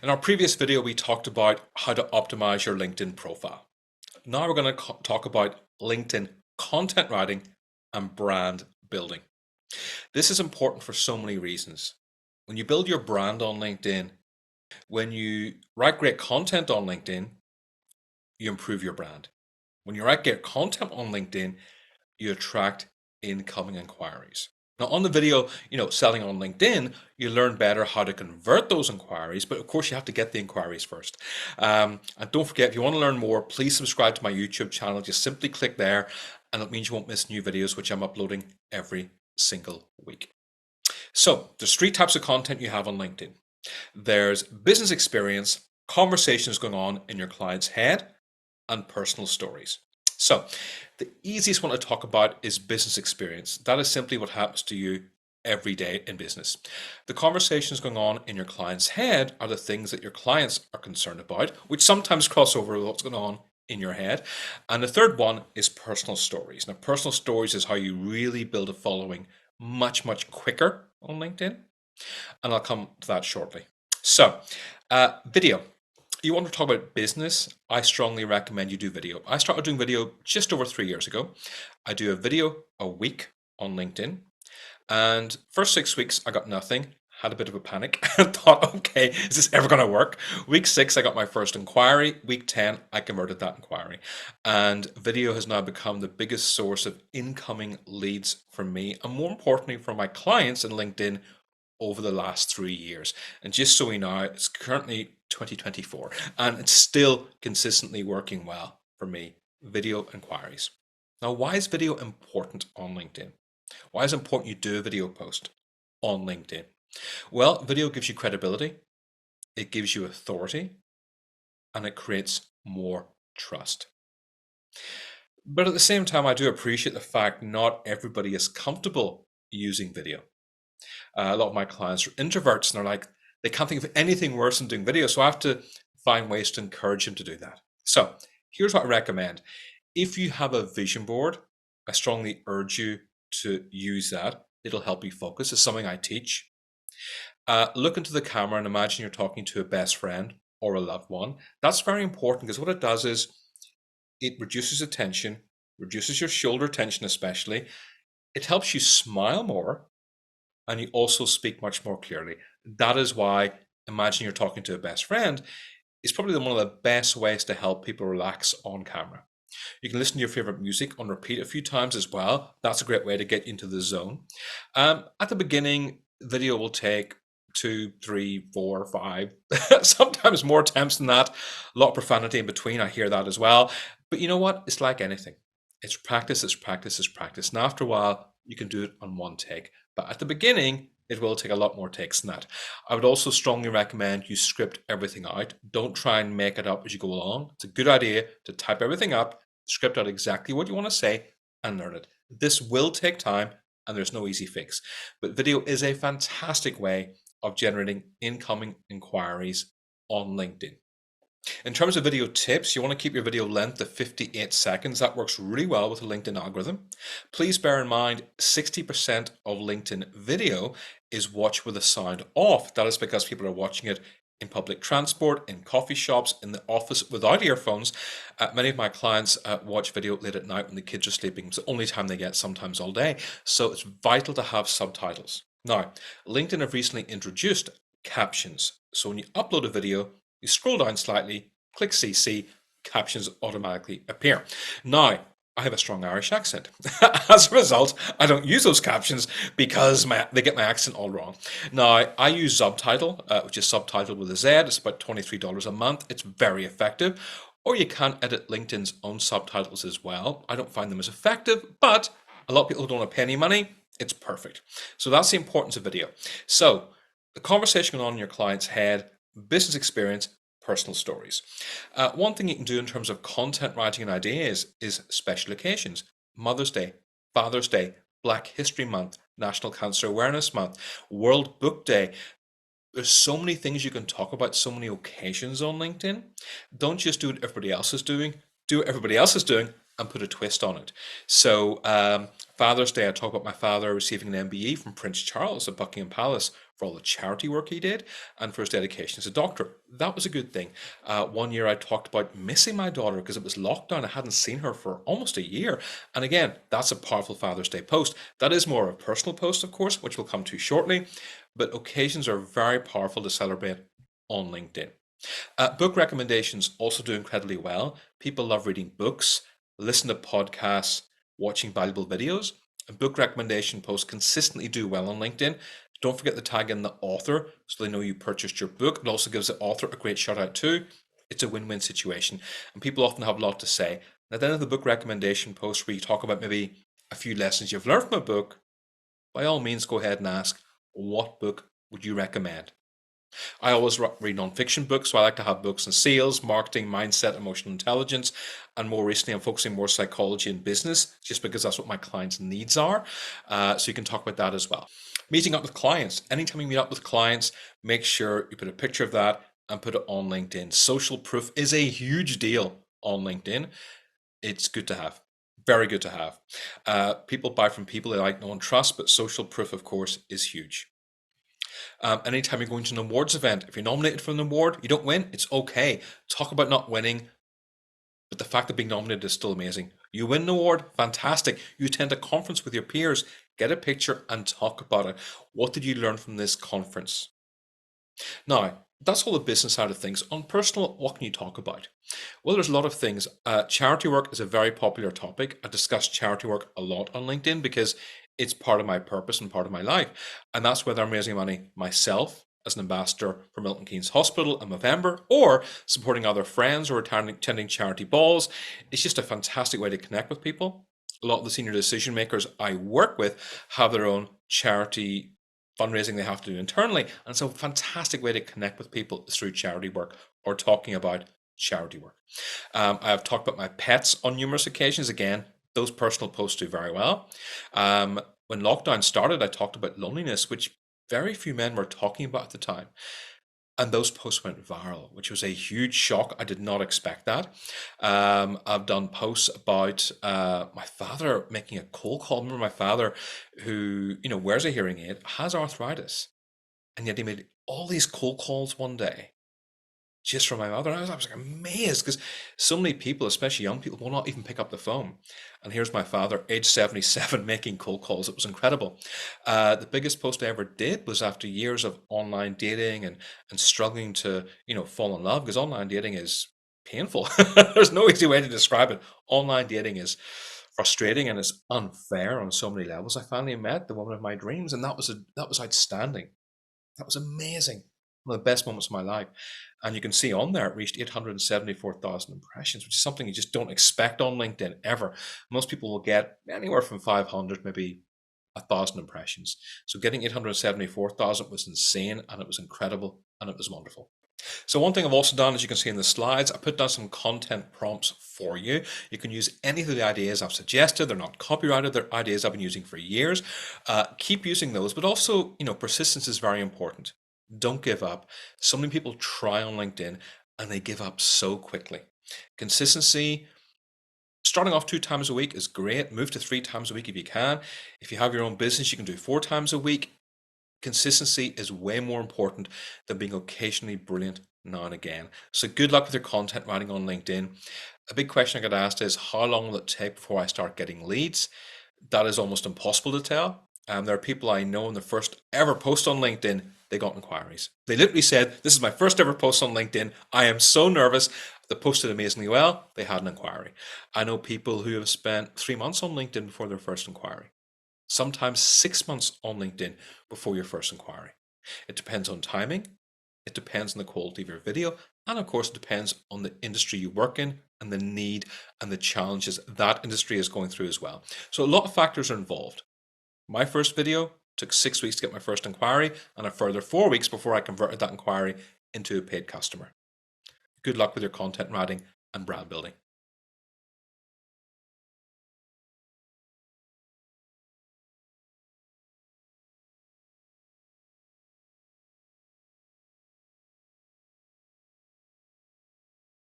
In our previous video, we talked about how to optimize your LinkedIn profile. Now we're going to talk about LinkedIn content writing and brand building. This is important for so many reasons. When you build your brand on LinkedIn, when you write great content on LinkedIn, you improve your brand. When you write great content on LinkedIn, you attract incoming inquiries. Now, on the video, selling on LinkedIn, you learn better how to convert those inquiries, but of course, you have to get the inquiries first. And don't forget, if you want to learn more, please subscribe to my YouTube channel. Just simply click there, and it means you won't miss new videos, which I'm uploading every single week. So, there's three types of content you have on LinkedIn. There's business experience, conversations going on in your client's head, and personal stories. So, the easiest one to talk about is business experience. That is simply what happens to you every day in business. The conversations going on in your client's head are the things that your clients are concerned about, which sometimes cross over with what's going on in your head. And the third one is personal stories. Now, personal stories is how you really build a following much, much quicker on LinkedIn. And I'll come to that shortly. So, video. You want to talk about business, I strongly recommend you do video. I started doing video just over 3 years ago. I do a video a week on LinkedIn. And first 6 weeks, I got nothing. Had a bit of a panic and thought, okay, is this ever going to work? Week 6, I got my first inquiry. Week 10, I converted that inquiry. And video has now become the biggest source of incoming leads for me, and more importantly, for my clients in LinkedIn over the last 3 years. And just so we know, it's currently 2024 and it's still consistently working well for me. Video inquiries. Now, why is video important on LinkedIn? Why is it important you do a video post on LinkedIn? Well, video gives you credibility, it gives you authority, and it creates more trust. But at the same time, I do appreciate the fact not everybody is comfortable using video. A lot of my clients are introverts and they're like, they can't think of anything worse than doing video. So I have to find ways to encourage them to do that. So here's what I recommend. If you have a vision board, I strongly urge you to use that. It'll help you focus. It's something I teach. Look into the camera and imagine you're talking to a best friend or a loved one. That's very important because what it does is it reduces attention, reduces your shoulder tension especially. It helps you smile more, and you also speak much more clearly. That is why imagine you're talking to a best friend is probably one of the best ways to help people relax on camera. You can listen to your favorite music on repeat a few times as well. That's a great way to get into the zone. At the beginning, video will take 2, 3, 4, 5, sometimes more attempts than that. A lot of profanity in between. I hear that as well. But you know what? It's like anything. It's practice, it's practice, it's practice. And after a while, you can do it on one take. But at the beginning, it will take a lot more takes than that. I would also strongly recommend you script everything out. Don't try and make it up as you go along. It's a good idea to type everything up, script out exactly what you want to say, and learn it. This will take time, and there's no easy fix. But video is a fantastic way of generating incoming inquiries on LinkedIn. In terms of video tips, you want to keep your video length to 58 seconds. That works really well with the LinkedIn algorithm. Please bear in mind 60% of LinkedIn video is watched with the sound off. That is because people are watching it in public transport, in coffee shops, in the office without earphones. Many of my clients watch video late at night when the kids are sleeping. It's the only time they get, sometimes all day. So it's vital to have subtitles. Now, LinkedIn have recently introduced captions. So when you upload a video, you scroll down slightly, click CC, captions automatically appear. Now, I have a strong Irish accent. As a result, I don't use those captions because they get my accent all wrong. Now, I use Subtitle, which is subtitled with a Z. It's about $23 a month. It's very effective. Or you can edit LinkedIn's own subtitles as well. I don't find them as effective, but a lot of people don't want to pay any money. It's perfect. So that's the importance of video. So the conversation going on in your client's head, business experience, personal stories. One thing you can do in terms of content writing and ideas is special occasions. Mother's Day, Father's Day, Black History Month, National Cancer Awareness Month, World Book Day. There's so many things you can talk about, so many occasions on LinkedIn. Don't just do what everybody else is doing. Do what everybody else is doing and put a twist on it. So Father's Day, I talk about my father receiving an MBE from Prince Charles at Buckingham Palace for all the charity work he did and for his dedication as a doctor. That was a good thing. One year I talked about missing my daughter because it was lockdown. I hadn't seen her for almost a year. And again, that's a powerful Father's Day post. That is more of a personal post, of course, which we'll come to shortly. But occasions are very powerful to celebrate on LinkedIn. Book recommendations also do incredibly well. People love reading books, listen to podcasts, watching valuable videos. And book recommendation posts consistently do well on LinkedIn. Don't forget to tag in the author so they know you purchased your book. It also gives the author a great shout out too. It's a win-win situation. And people often have a lot to say. And at the end of the book recommendation post where you talk about maybe a few lessons you've learned from a book, by all means go ahead and ask, what book would you recommend? I always read nonfiction books, so I like to have books in sales, marketing, mindset, emotional intelligence, and more recently I'm focusing more psychology and business, just because that's what my clients' needs are. So you can talk about that as well. Meeting up with clients. Anytime you meet up with clients, make sure you put a picture of that and put it on LinkedIn. Social proof is a huge deal on LinkedIn. It's good to have. Very good to have. People buy from people they like, know, and trust, but social proof, of course, is huge. Anytime you're going to an awards event, if you're nominated for an award, you don't win, it's okay. Talk about not winning, but the fact of being nominated is still amazing. You win an award, fantastic. You attend a conference with your peers, get a picture and talk about it. What did you learn from this conference? Now, that's all the business side of things. On personal, what can you talk about? Well, there's a lot of things. Charity work is a very popular topic. I discuss charity work a lot on LinkedIn because it's part of my purpose and part of my life. And that's whether I'm raising money myself as an ambassador for Milton Keynes Hospital in November or supporting other friends or attending charity balls. It's just a fantastic way to connect with people. A lot of the senior decision makers I work with have their own charity fundraising they have to do internally. And so a fantastic way to connect with people is through charity work or talking about charity work. I have talked about my pets on numerous occasions. Again, those personal posts do very well. When lockdown started, I talked about loneliness, which very few men were talking about at the time. And those posts went viral, which was a huge shock. I did not expect that. I've done posts about my father making a cold call. Remember my father who, wears a hearing aid, has arthritis, and yet he made all these cold calls one day just for my mother. And I was like amazed because so many people, especially young people, will not even pick up the phone. And here's my father, age 77, making cold calls. It was incredible. The biggest post I ever did was after years of online dating and struggling to, fall in love, because online dating is painful. There's no easy way to describe it. Online dating is frustrating and it's unfair on so many levels. I finally met the woman of my dreams, and that was outstanding. That was amazing. One of the best moments of my life. And you can see on there, it reached 874,000 impressions, which is something you just don't expect on LinkedIn ever. Most people will get anywhere from 500, maybe 1,000 impressions. So getting 874,000 was insane, and it was incredible, and it was wonderful. So one thing I've also done, as you can see in the slides, I put down some content prompts for you. You can use any of the ideas I've suggested. They're not copyrighted. They're ideas I've been using for years. Keep using those, but also, persistence is very important. Don't give up. So many people try on LinkedIn and they give up so quickly. Consistency, starting off 2 times a week is great. Move to 3 times a week if you can. If you have your own business, you can do 4 times a week. Consistency is way more important than being occasionally brilliant now and again. So good luck with your content writing on LinkedIn. A big question I get asked is, how long will it take before I start getting leads? That is almost impossible to tell. There are people I know in their first ever post on LinkedIn, they got inquiries. They literally said, this is my first ever post on LinkedIn. I am so nervous. They posted amazingly well. They had an inquiry. I know people who have spent 3 months on LinkedIn before their first inquiry. Sometimes 6 months on LinkedIn before your first inquiry. It depends on timing. It depends on the quality of your video. And of course, it depends on the industry you work in and the need and the challenges that industry is going through as well. So a lot of factors are involved. My first video took 6 weeks to get my first inquiry and a further 4 weeks before I converted that inquiry into a paid customer. Good luck with your content writing and brand building.